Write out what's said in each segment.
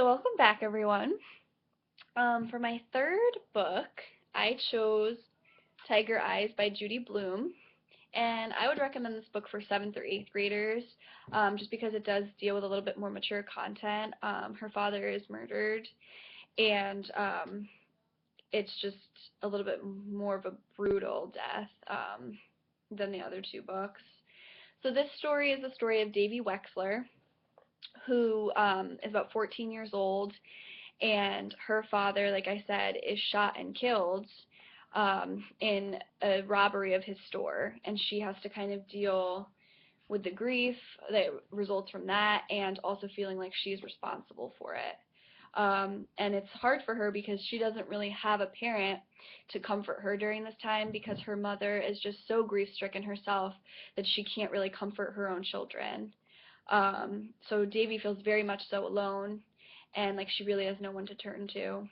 So welcome back, everyone. For my third book, I chose Tiger Eyes by Judy Blume, and I would recommend this book for 7th or 8th graders, just because it does deal with a little bit more mature content. Her father is murdered, and it's just a little bit more of a brutal death than the other two books. So this story is the story of Davy Wexler, who is about 14 years old, and her father, like I said, is shot and killed in a robbery of his store, and she has to kind of deal with the grief that results from that, and also feeling like she's responsible for it. And it's hard for her because she doesn't really have a parent to comfort her during this time, because her mother is just so grief-stricken herself that she can't really comfort her own children. So Davy feels very much so alone, and like she really has no one to turn to.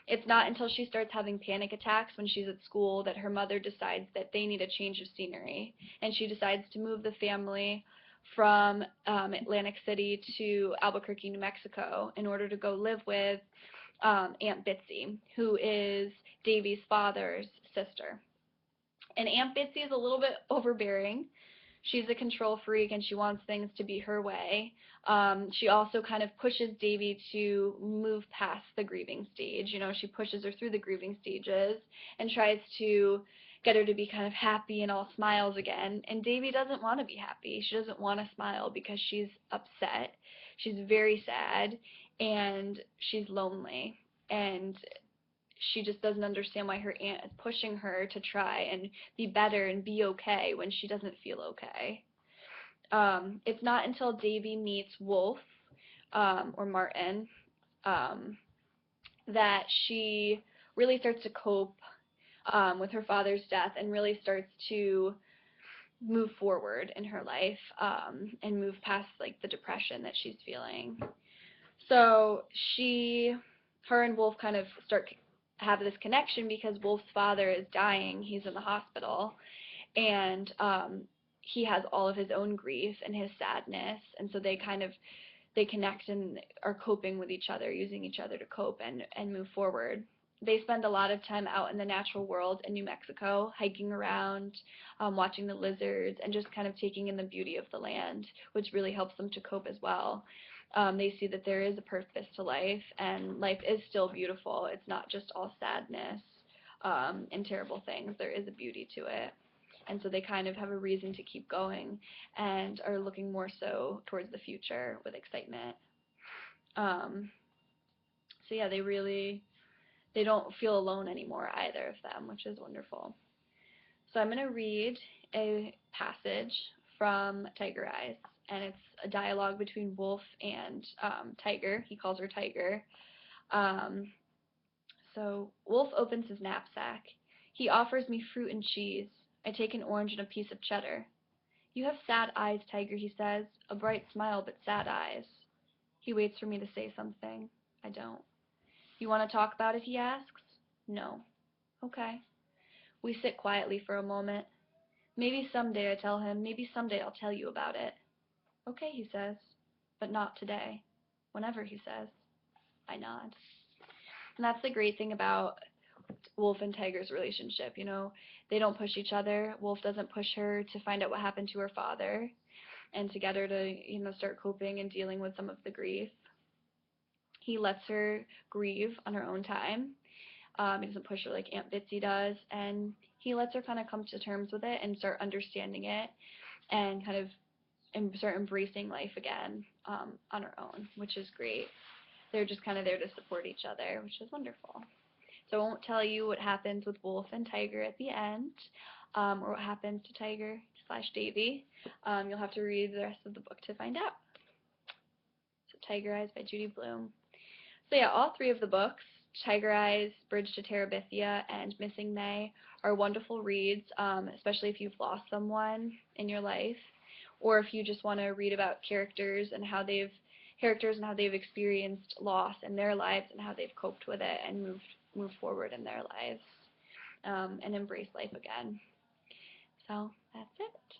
It's not until she starts having panic attacks when she's at school that her mother decides that they need a change of scenery, and she decides to move the family from Atlantic City to Albuquerque, New Mexico, in order to go live with Aunt Bitsy, who is Davy's father's sister. And Aunt Bitsy is a little bit overbearing. She's a control freak, and she wants things to be her way. She also kind of pushes Davy to move past the grieving stage. You know, she pushes her through the grieving stages and tries to get her to be kind of happy and all smiles again. And Davy doesn't want to be happy. She doesn't want to smile because she's upset. She's very sad, and she's lonely. And she just doesn't understand why her aunt is pushing her to try and be better and be okay when she doesn't feel okay. It's not until Davy meets Wolf, or Martin, um, that she really starts to cope with her father's death, and really starts to move forward in her life, and move past like the depression that she's feeling. So her and Wolf kind of start have this connection because Wolf's father is dying. He's in the hospital, and he has all of his own grief and his sadness, and so they connect and are coping with each other, using each other to cope and move forward. They spend a lot of time out in the natural world in New Mexico, hiking around, watching the lizards, and just kind of taking in the beauty of the land, which really helps them to cope as well. They see that there is a purpose to life, and life is still beautiful. It's not just all sadness and terrible things. There is a beauty to it. And so they kind of have a reason to keep going, and are looking more so towards the future with excitement. Um, so yeah, they don't feel alone anymore, either of them, which is wonderful. So I'm going to read a passage from Tiger Eyes, and it's a dialogue between Wolf and Tiger. He calls her Tiger. Um, so Wolf opens his knapsack. He offers me fruit and cheese. I take an orange and a piece of cheddar. You have sad eyes, Tiger, he says. A bright smile, but sad eyes. He waits for me to say something. I don't. You want to talk about it, he asks. No. Okay. We sit quietly for a moment. Maybe someday, I tell him. Maybe someday I'll tell you about it. Okay, he says. But not today. Whenever, he says. I nod. And that's the great thing about Wolf and Tiger's relationship, you know. They don't push each other. Wolf doesn't push her to find out what happened to her father and to get her to, start coping and dealing with some of the grief. He lets her grieve on her own time. He doesn't push her like Aunt Bitsy does, and he lets her kind of come to terms with it and start understanding it, and kind of start embracing life again, on her own, which is great. They're just kind of there to support each other, which is wonderful. So I won't tell you what happens with Wolf and Tiger at the end, or what happens to Tiger slash Davy. You'll have to read the rest of the book to find out. So Tiger Eyes by Judy Blume. So yeah, all three of the books, Tiger Eyes, Bridge to Terabithia, and Missing May, are wonderful reads, especially if you've lost someone in your life, or if you just want to read about characters and how they've experienced loss in their lives and how they've coped with it and moved forward in their lives, and embrace life again. So that's it.